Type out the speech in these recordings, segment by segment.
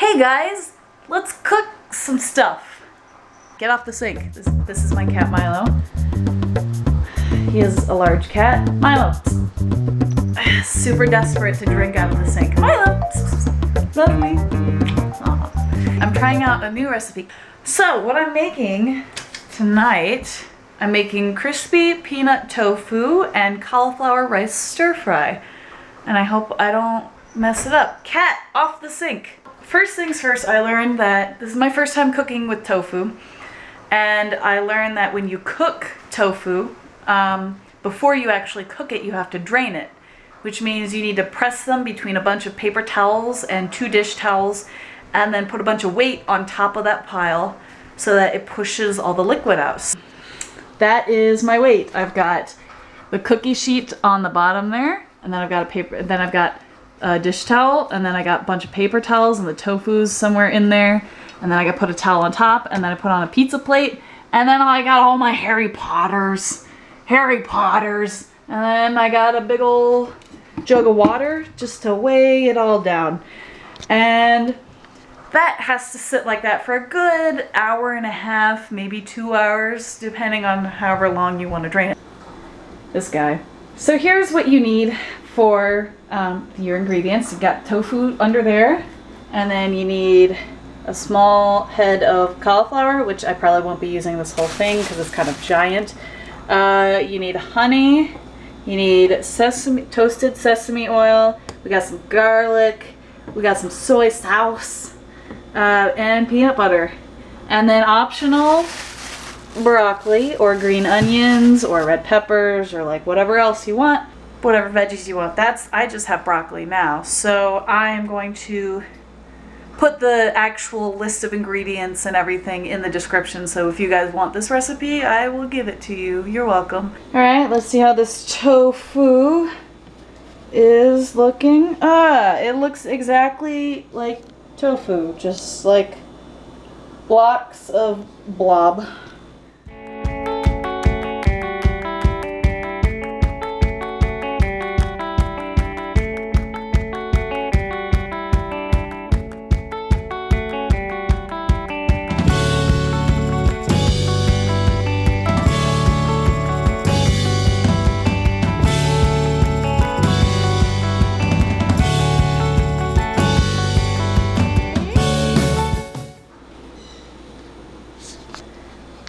Hey guys, let's cook some stuff. Get off the sink. This is my cat Milo. He is a large cat. Milo, super desperate to drink out of the sink. Milo, love me. Aww. I'm trying out a new recipe. So what I'm making tonight, I'm making crispy peanut tofu and cauliflower rice stir fry. And I hope I don't mess it up. Cat, off the sink. First things first, I learned that this is my first time cooking with tofu. And I learned that when you cook tofu, before you actually cook it, you have to drain it. Which means you need to press them between a bunch of paper towels and 2 dish towels, and then put a bunch of weight on top of that pile so that it pushes all the liquid out. That is my weight. I've got the cookie sheet on the bottom there, and then I've got a dish towel, and then I got a bunch of paper towels, and the tofu's somewhere in there, and then I got to put a towel on top, and then I put on a pizza plate, and then I got all my Harry Potters, and then I got a big old jug of water just to weigh it all down. And that has to sit like that for a good hour and a half, maybe 2 hours, depending on however long you want to drain it. This guy. So here's what you need for your ingredients. You've got tofu under there, and then you need a small head of cauliflower, which I probably won't be using this whole thing because it's kind of giant. You need honey, you need toasted sesame oil, we got some garlic, we got some soy sauce, and peanut butter. And then optional, broccoli or green onions or red peppers or like whatever else you want. Whatever veggies you want. I just have broccoli now, so I am going to put the actual list of ingredients and everything in the description, so if you guys want this recipe, I will give it to you. You're welcome. Alright, let's see how this tofu is looking. It looks exactly like tofu, just like blocks of blob.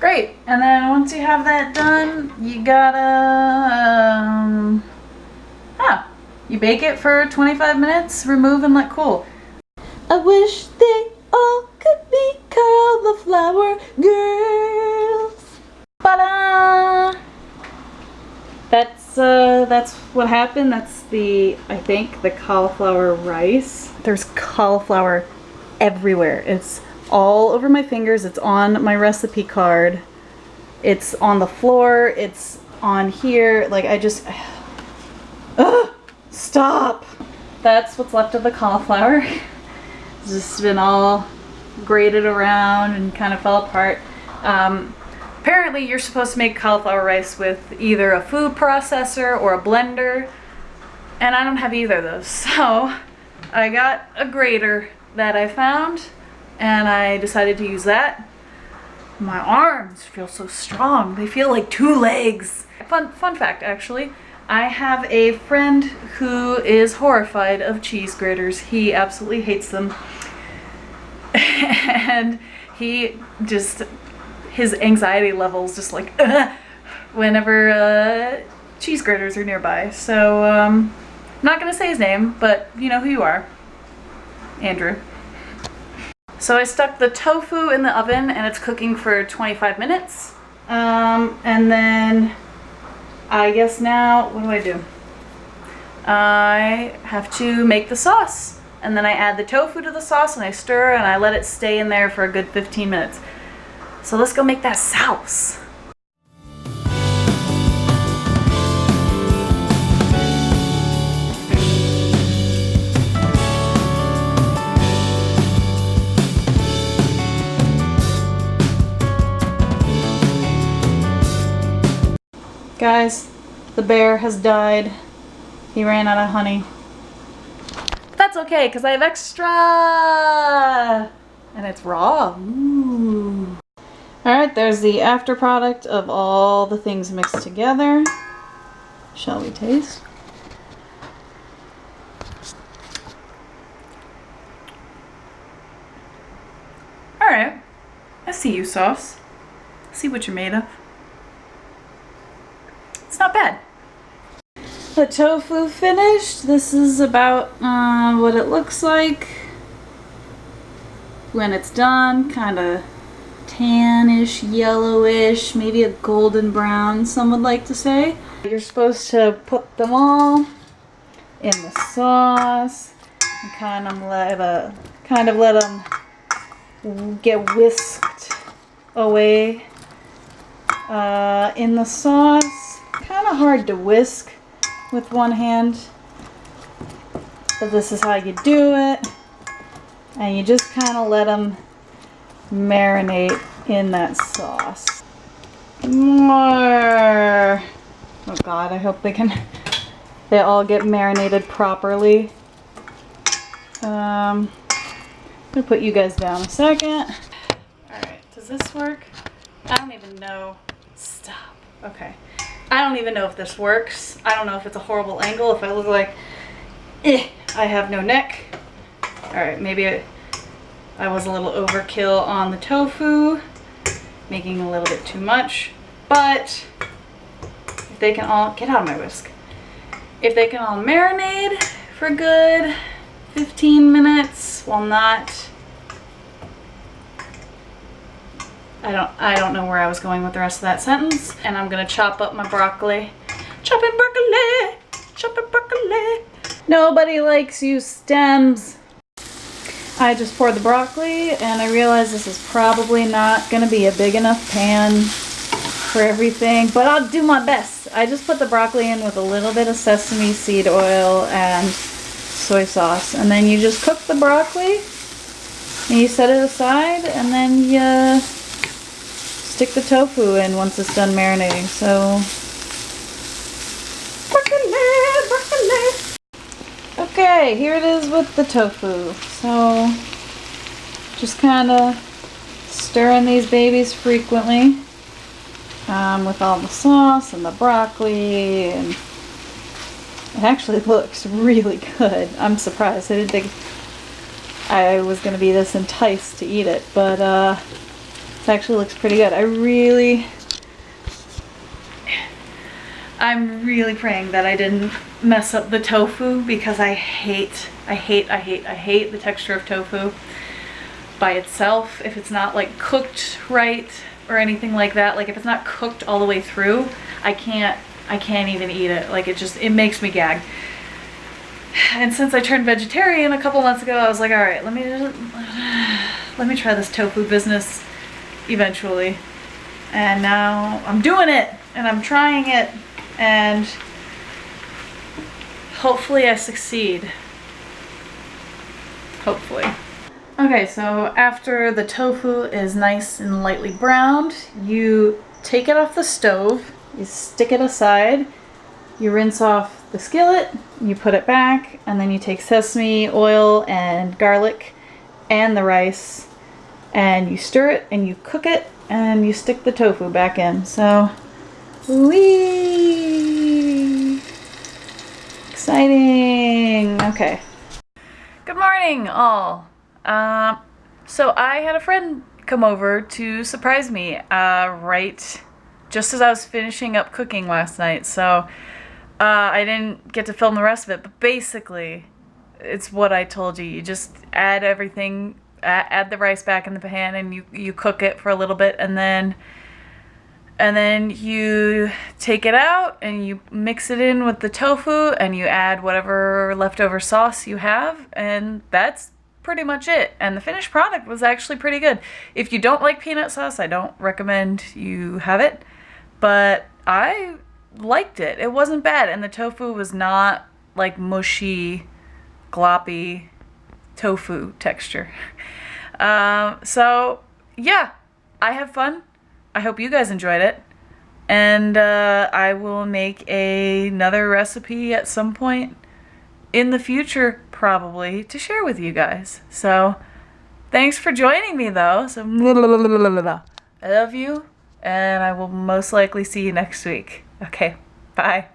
Great, and then once you have that done, you gotta, you bake it for 25 minutes, remove and let cool. I wish they all could be cauliflower girls. Ta-da! That's what happened. That's I think the cauliflower rice. There's cauliflower everywhere. It's all over my fingers. It's on my recipe card. It's on the floor. It's on here. Like stop. That's what's left of the cauliflower. It's just been all grated around and kind of fell apart. Apparently you're supposed to make cauliflower rice with either a food processor or a blender, and I don't have either of those. So I got a grater that I found, and I decided to use that. My arms feel so strong. They feel like 2 legs. Fun fact, actually. I have a friend who is horrified of cheese graters. He absolutely hates them. And his anxiety levels just like, whenever cheese graters are nearby. So, I'm not gonna say his name, but you know who you are. Andrew. So I stuck the tofu in the oven and it's cooking for 25 minutes. And then I guess now, what do? I have to make the sauce. And then I add the tofu to the sauce and I stir and I let it stay in there for a good 15 minutes. So let's go make that sauce. Guys, the bear has died. He ran out of honey. But that's okay, because I have extra! it's raw. Ooh. Alright, there's the after product of all the things mixed together. Shall we taste? Alright, I see you, sauce. I see what you're made of. It's not bad. The tofu finished. This is about what it looks like when it's done. Kind of tannish, yellowish, maybe a golden brown, some would like to say. You're supposed to put them all in the sauce and kind of let them get whisked away in the sauce. Kind of hard to whisk with one hand, but this is how you do it, and you just kind of let them marinate in that sauce. More. Oh God, I hope they all get marinated properly. I'm gonna put you guys down a second. Alright, does this work? I don't even know. Stop. Okay. I don't even know if this works. I don't know if it's a horrible angle, if I look like I have no neck. Alright, maybe I was a little overkill on the tofu, making a little bit too much, but if they can all, get out of my whisk. If they can all marinate for a good 15 minutes while not, I don't know where I was going with the rest of that sentence. And I'm gonna chop up my broccoli. Chop it broccoli, chop it broccoli. Nobody likes you stems. I just poured the broccoli and I realized this is probably not gonna be a big enough pan for everything, but I'll do my best. I just put the broccoli in with a little bit of sesame seed oil and soy sauce, and then you just cook the broccoli and you set it aside, and then you stick the tofu in once it's done marinating. So okay, here it is with the tofu. So just kind of stirring these babies frequently with all the sauce and the broccoli, and it actually looks really good. I'm surprised. I didn't think I was going to be this enticed to eat it, but it actually looks pretty good. I'm really praying that I didn't mess up the tofu, because I hate the texture of tofu by itself. If it's not like cooked right or anything like that, like if it's not cooked all the way through, I can't even eat it. Like it makes me gag. And since I turned vegetarian a couple months ago, I was like, all right, let me try this tofu business eventually. And now I'm doing it, and I'm trying it, and hopefully I succeed. Hopefully. Okay, so after the tofu is nice and lightly browned, you take it off the stove, you stick it aside, you rinse off the skillet, you put it back, and then you take sesame oil and garlic and the rice, and you stir it and you cook it, and you stick the tofu back in. So, whee! Exciting! Okay. Good morning, all. So I had a friend come over to surprise me, right just as I was finishing up cooking last night. So, I didn't get to film the rest of it, but basically, it's what I told you. You just add everything, add the rice back in the pan, and you cook it for a little bit, and then you take it out and you mix it in with the tofu, and you add whatever leftover sauce you have, and that's pretty much it. And the finished product was actually pretty good. If you don't like peanut sauce, I don't recommend you have it, but I liked it. It wasn't bad, and the tofu was not like mushy, gloppy tofu texture. So yeah, I have fun. I hope you guys enjoyed it, and I will make another recipe at some point in the future, probably, to share with you guys. So Thanks for joining me, though. So, I love you, and I will most likely see you next week. Okay, bye.